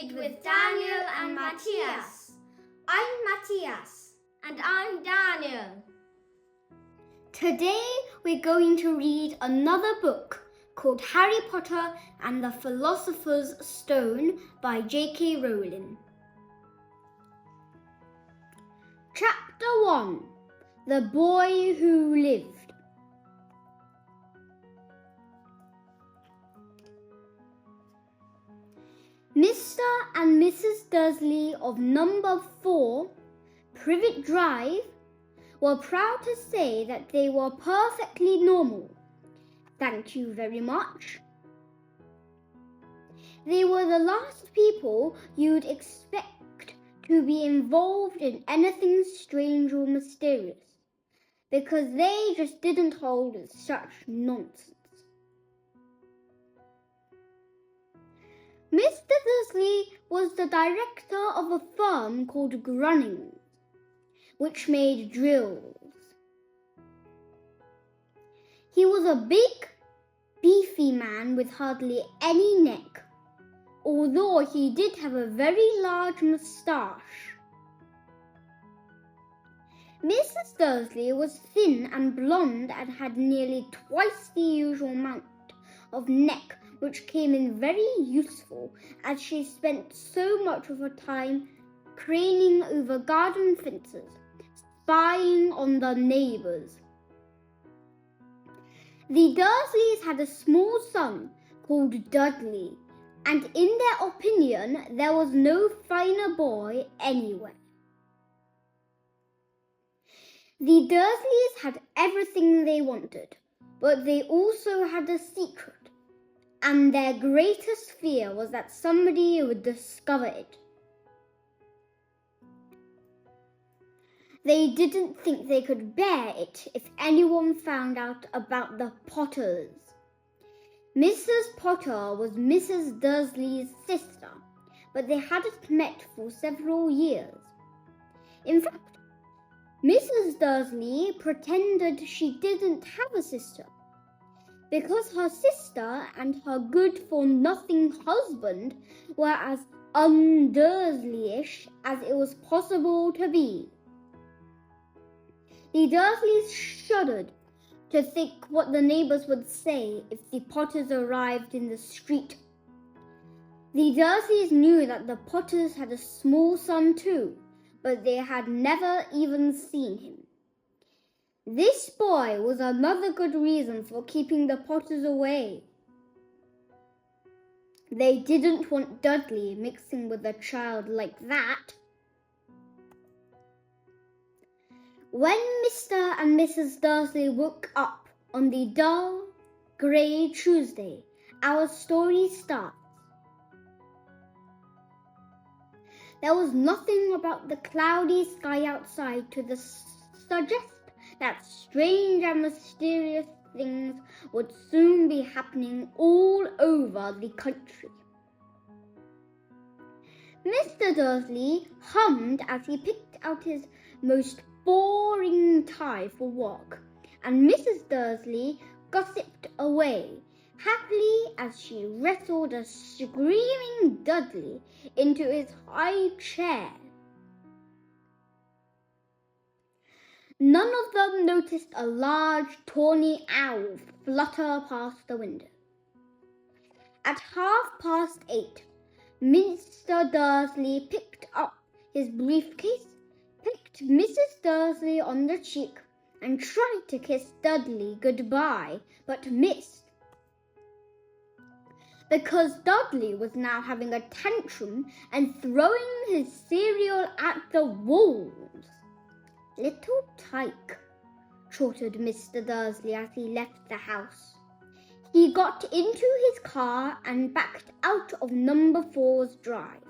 Read with Daniel and Matthias. I'm Matthias. And I'm Daniel. Today we're going to read another book called Harry Potter and the Philosopher's Stone by J.K. Rowling. Chapter 1. The Boy Who Lived. Mr. and Mrs. Dursley of number 4, Privet Drive, were proud to say that they were perfectly normal. Thank you very much. They were the last people you'd expect to be involved in anything strange or mysterious, because they just didn't hold with such nonsense. Mr. Dursley was the director of a firm called Grunnings, which made drills. He was a big, beefy man with hardly any neck, although he did have a very large moustache. Mrs. Dursley was thin and blonde and had nearly twice the usual amount of neck, which came in very useful as she spent so much of her time craning over garden fences, spying on the neighbours. The Dursleys had a small son called Dudley, and in their opinion there was no finer boy anywhere. The Dursleys had everything they wanted, but they also had a secret, and their greatest fear was that somebody would discover it. They didn't think they could bear it if anyone found out about the Potters. Mrs. Potter was Mrs. Dursley's sister, but they hadn't met for several years. In fact, Mrs. Dursley pretended she didn't have a sister, because her sister and her good-for-nothing husband were as un-Dursleyish as it was possible to be. The Dursleys shuddered to think what the neighbours would say if the Potters arrived in the street. The Dursleys knew that the Potters had a small son too, but they had never even seen him. This boy was another good reason for keeping the Potters away. They didn't want Dudley mixing with a child like that. When Mr. and Mrs. Dursley woke up on the dull, grey Tuesday, our story starts. There was nothing about the cloudy sky outside to suggest that strange and mysterious things would soon be happening all over the country. Mr. Dursley hummed as he picked out his most boring tie for work, and Mrs. Dursley gossiped away, happily as she wrestled a screaming Dudley into his high chair. None of them noticed a large tawny owl flutter past the window. At 8:30, Mr. Dursley picked up his briefcase, picked Mrs. Dursley on the cheek, and tried to kiss Dudley goodbye, but missed. Because Dudley was now having a tantrum and throwing his cereal at the walls. "Little tyke," chortled Mr. Dursley as he left the house. He got into his car and backed out of number 4's drive.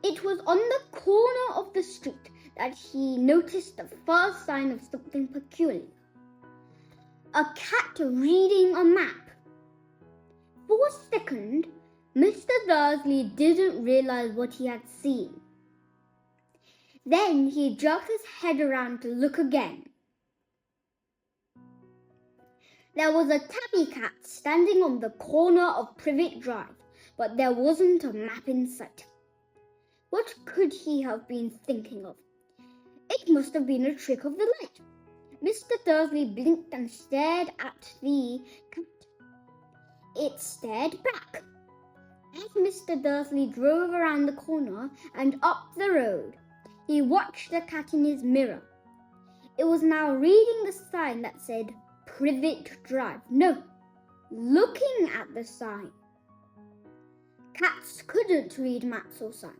It was on the corner of the street that he noticed the first sign of something peculiar. A cat reading a map. For a second, Mr. Dursley didn't realize what he had seen. Then he jerked his head around to look again. There was a tabby cat standing on the corner of Privet Drive, but there wasn't a map in sight. What could he have been thinking of? It must have been a trick of the light. Mr. Dursley blinked and stared at the cat. It stared back. As Mr. Dursley drove around the corner and up the road, he watched the cat in his mirror. It was now reading the sign that said Privet Drive. No, looking at the sign. Cats couldn't read maps or signs.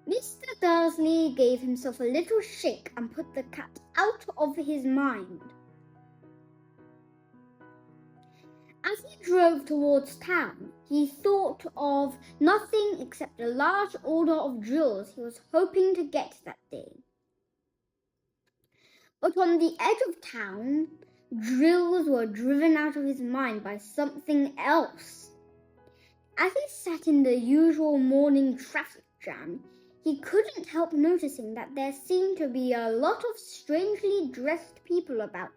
Mr. Dursley gave himself a little shake and put the cat out of his mind. As he drove towards town, he thought of nothing except a large order of drills he was hoping to get that day. But on the edge of town, drills were driven out of his mind by something else. As he sat in the usual morning traffic jam, he couldn't help noticing that there seemed to be a lot of strangely dressed people about.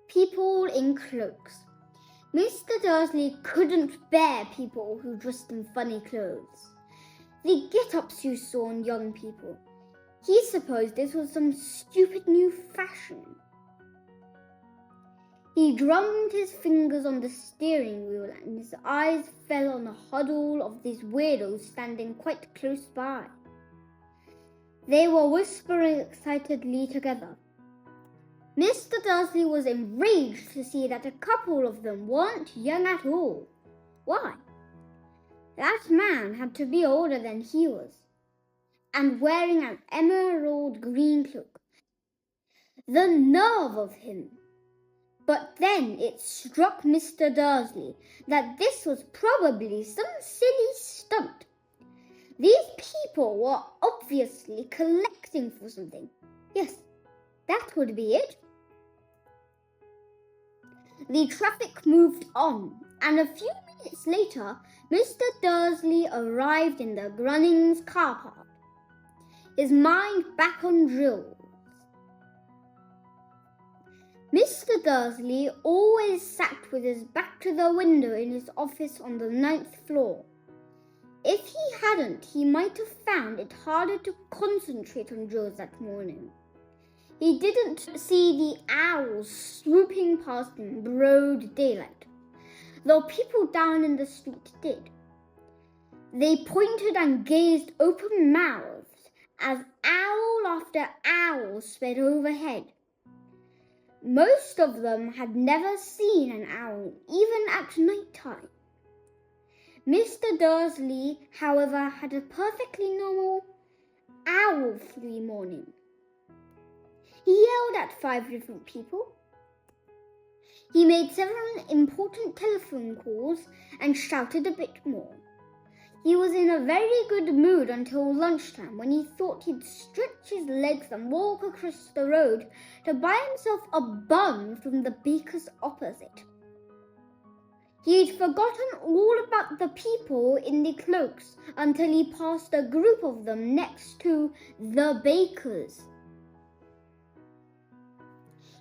People in cloaks. Mr. Dursley couldn't bear people who dressed in funny clothes. The get-ups you saw in young people. He supposed this was some stupid new fashion. He drummed his fingers on the steering wheel and his eyes fell on a huddle of these weirdos standing quite close by. They were whispering excitedly together. Mr. Dursley was enraged to see that a couple of them weren't young at all. Why? That man had to be older than he was, and wearing an emerald green cloak. The nerve of him! But then it struck Mr. Dursley that this was probably some silly stunt. These people were obviously collecting for something. Yes, that would be it. The traffic moved on, and a few minutes later, Mr. Dursley arrived in the Grunnings car park, his mind back on drills. Mr. Dursley always sat with his back to the window in his office on the 9th floor. If he hadn't, he might have found it harder to concentrate on drills that morning. He didn't see the owls swooping past in broad daylight, though people down in the street did. They pointed and gazed open-mouthed as owl after owl sped overhead. Most of them had never seen an owl, even at night time. Mr. Dursley, however, had a perfectly normal owl-free morning. He yelled at 5 different people. He made several important telephone calls and shouted a bit more. He was in a very good mood until lunchtime, when he thought he'd stretch his legs and walk across the road to buy himself a bun from the baker's opposite. He'd forgotten all about the people in the cloaks until he passed a group of them next to the baker's.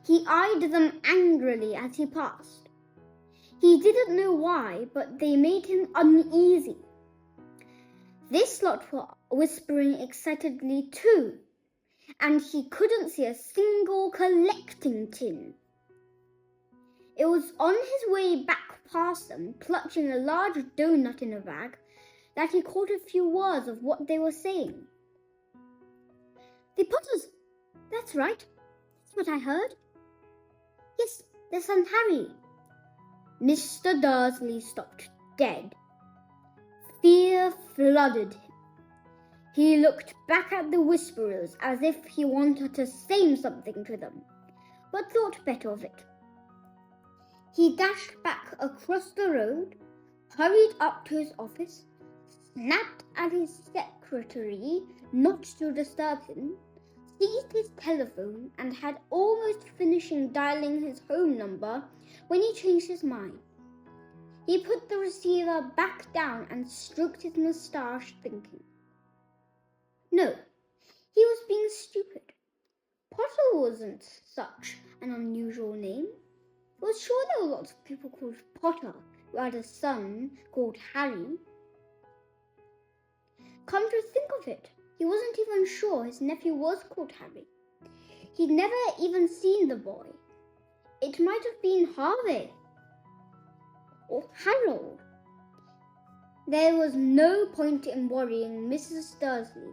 He eyed them angrily as he passed. He didn't know why, but they made him uneasy. This lot were whispering excitedly too, and he couldn't see a single collecting tin. It was on his way back past them, clutching a large donut in a bag, that he caught a few words of what they were saying. The Potters! That's right. That's what I heard. Yes, their son Harry. Mr. Dursley stopped dead. Fear flooded him. He looked back at the whisperers as if he wanted to say something to them, but thought better of it. He dashed back across the road, hurried up to his office, snapped at his secretary not to disturb him, seized his telephone, and had almost finishing dialing his home number when he changed his mind. He put the receiver back down and stroked his moustache, thinking. No, he was being stupid. Potter wasn't such an unusual name. He was sure there were lots of people called Potter who had a son called Harry. Come to think of it, he wasn't even sure his nephew was called Harry. He'd never even seen the boy. It might have been Harvey or Harold. There was no point in worrying Mrs. Dursley.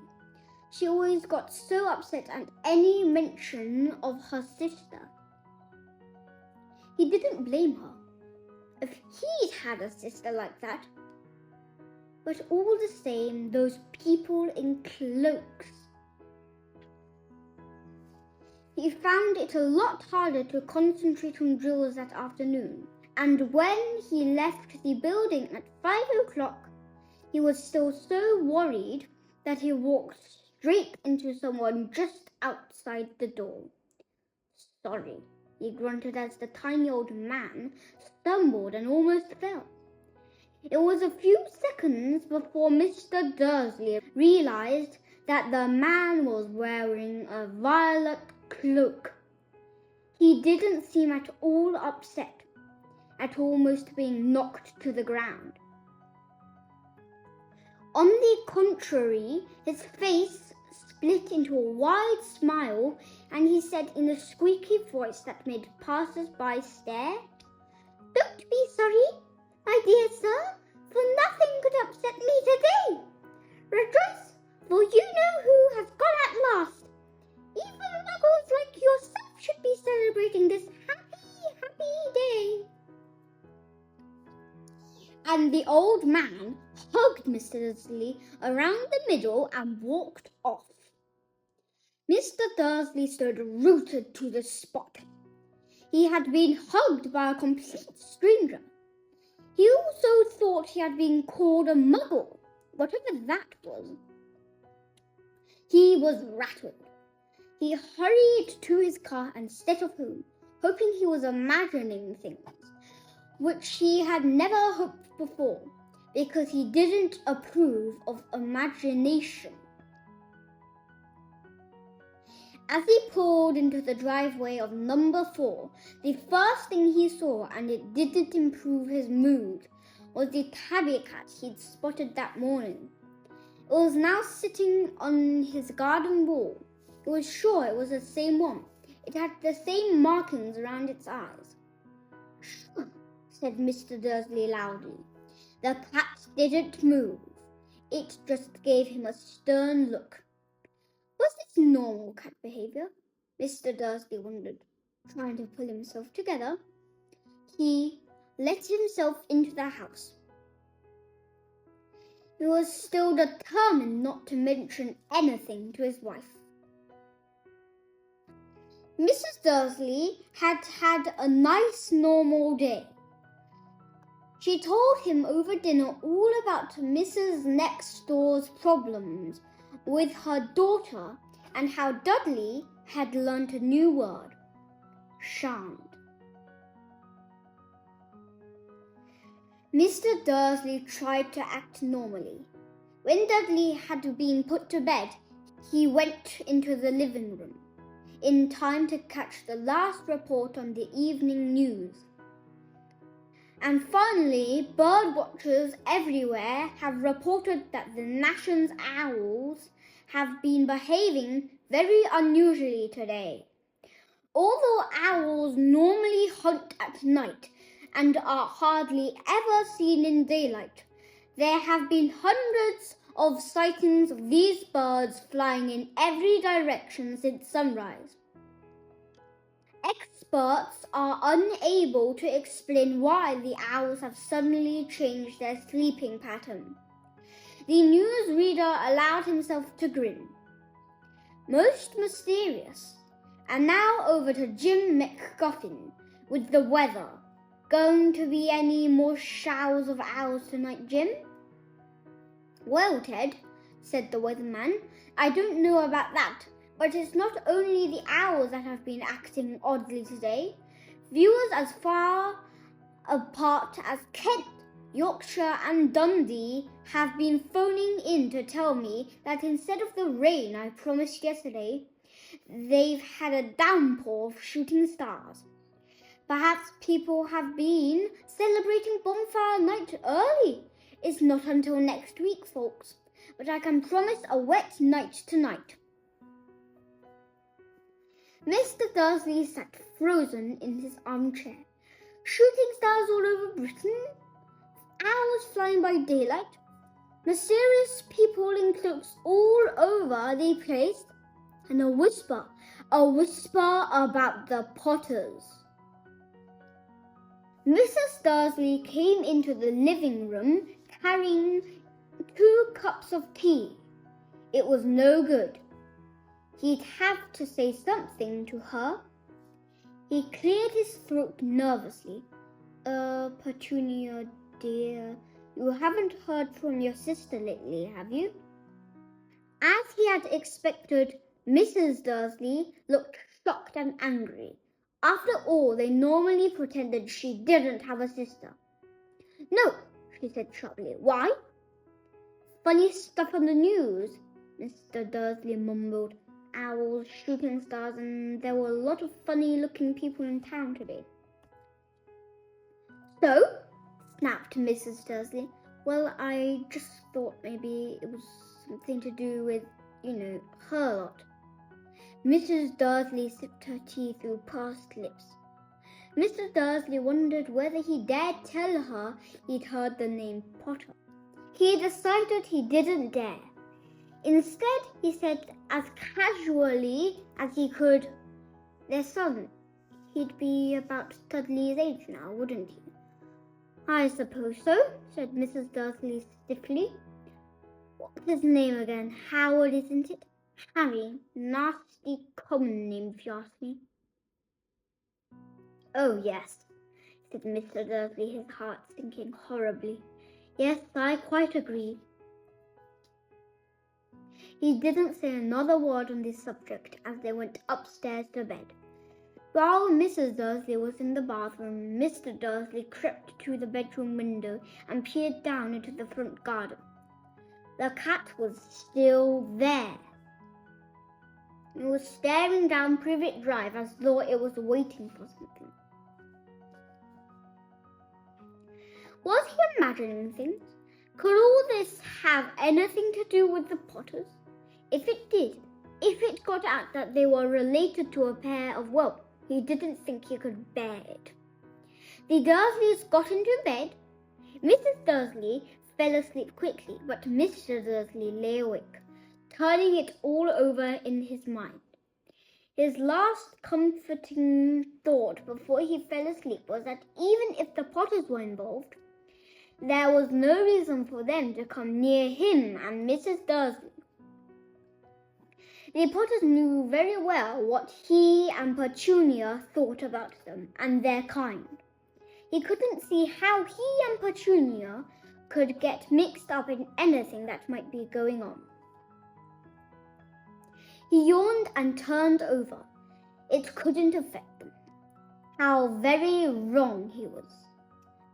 She always got so upset at any mention of her sister. He didn't blame her. If he'd had a sister like that. But all the same, those people in cloaks. He found it a lot harder to concentrate on drills that afternoon, and when he left the building at 5 o'clock, he was still so worried that he walked straight into someone just outside the door. Sorry, he grunted as the tiny old man stumbled and almost fell. It was a few seconds before Mr. Dursley realized that the man was wearing a violet cloak. He didn't seem at all upset at almost being knocked to the ground. On the contrary, his face split into a wide smile, and he said in a squeaky voice that made passers-by stare, "Don't be sorry, my dear sir, for nothing could upset me today. Rejoice, for you know who has gone at last. Even muggles like yourself should be celebrating this happy, happy day." And the old man hugged Mr. Dursley around the middle and walked off. Mr. Dursley stood rooted to the spot. He had been hugged by a complete stranger. He also thought he had been called a muggle, whatever that was. He was rattled. He hurried to his car and set off home, hoping he was imagining things, which he had never hoped before, because he didn't approve of imagination. As he pulled into the driveway of number 4, the first thing he saw, and it didn't improve his mood, was the tabby cat he'd spotted that morning. It was now sitting on his garden wall. He was sure it was the same one. It had the same markings around its eyes. "Shh," said Mr. Dursley loudly. The cat didn't move. It just gave him a stern look. Was this normal cat behavior? Mr. Dursley wondered, trying to pull himself together. He let himself into the house. He was still determined not to mention anything to his wife. Mrs. Dursley had had a nice normal day. She told him over dinner all about Mrs. Next Door's problems with her daughter and how Dudley had learnt a new word, shan't. Mr. Dursley tried to act normally. When Dudley had been put to bed, he went into the living room in time to catch the last report on the evening news. And finally, bird watchers everywhere have reported that the nation's owls have been behaving very unusually today. Although owls normally hunt at night and are hardly ever seen in daylight, there have been hundreds of sightings of these birds flying in every direction since sunrise. Experts are unable to explain why the owls have suddenly changed their sleeping pattern. The newsreader allowed himself to grin. Most mysterious. And now over to Jim McGuffin with the weather. Going to be any more showers of owls tonight, Jim? Well, Ted, said the weatherman, I don't know about that. But it's not only the owls that have been acting oddly today. Viewers as far apart as Kent, Yorkshire and Dundee have been phoning in to tell me that instead of the rain I promised yesterday, they've had a downpour of shooting stars. Perhaps people have been celebrating bonfire night early. It's not until next week, folks, but I can promise a wet night tonight. Mr. Dursley sat frozen in his armchair. Shooting stars all over Britain, hours flying by daylight, mysterious people in cloaks all over the place, and a whisper about the Potters. Mrs. Dursley came into the living room carrying 2 cups of tea. It was no good. He'd have to say something to her. He cleared his throat nervously. Petunia, dear, you haven't heard from your sister lately, have you? As he had expected, Mrs. Dursley looked shocked and angry. After all, they normally pretended she didn't have a sister. No, she said sharply. Why? Funny stuff on the news, Mr. Dursley mumbled. Owls, shooting stars, and there were a lot of funny-looking people in town today. So? Snapped Mrs. Dursley. Well, I just thought maybe it was something to do with, her lot. Mrs. Dursley sipped her tea through pursed lips. Mr. Dursley wondered whether he dared tell her he'd heard the name Potter. He decided he didn't dare. Instead, he said as casually as he could, their son. He'd be about Studley's age now, wouldn't he? I suppose so, said Mrs. Dursley stiffly. What's his name again? Howard, isn't it? Harry. Nasty common name, if you ask me. Oh, yes, said Mr. Dursley, his heart sinking horribly. Yes, I quite agree. He didn't say another word on this subject as they went upstairs to bed. While Mrs. Dursley was in the bathroom, Mr. Dursley crept to the bedroom window and peered down into the front garden. The cat was still there. It was staring down Privet Drive as though it was waiting for something. Was he imagining things? Could all this have anything to do with the Potters? If it did, if it got out that they were related to a pair of, well, he didn't think he could bear it. The Dursleys got into bed. Mrs. Dursley fell asleep quickly, but Mr. Dursley lay awake, turning it all over in his mind. His last comforting thought before he fell asleep was that even if the Potters were involved, there was no reason for them to come near him and Mrs. Dursley. The Potters knew very well what he and Petunia thought about them and their kind. He couldn't see how he and Petunia could get mixed up in anything that might be going on. He yawned and turned over. It couldn't affect them. How very wrong he was.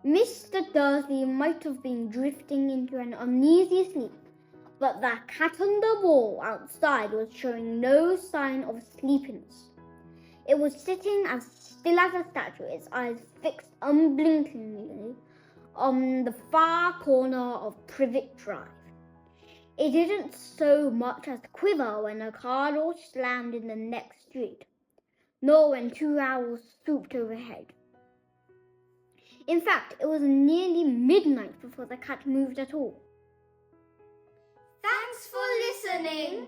Mr. Dursley might have been drifting into an uneasy sleep, but the cat on the wall outside was showing no sign of sleepiness. It was sitting as still as a statue, its eyes fixed unblinkingly on the far corner of Privet Drive. It didn't so much as quiver when a car door slammed in the next street, nor when 2 owls swooped overhead. In fact, it was nearly midnight before the cat moved at all. Thanks for listening.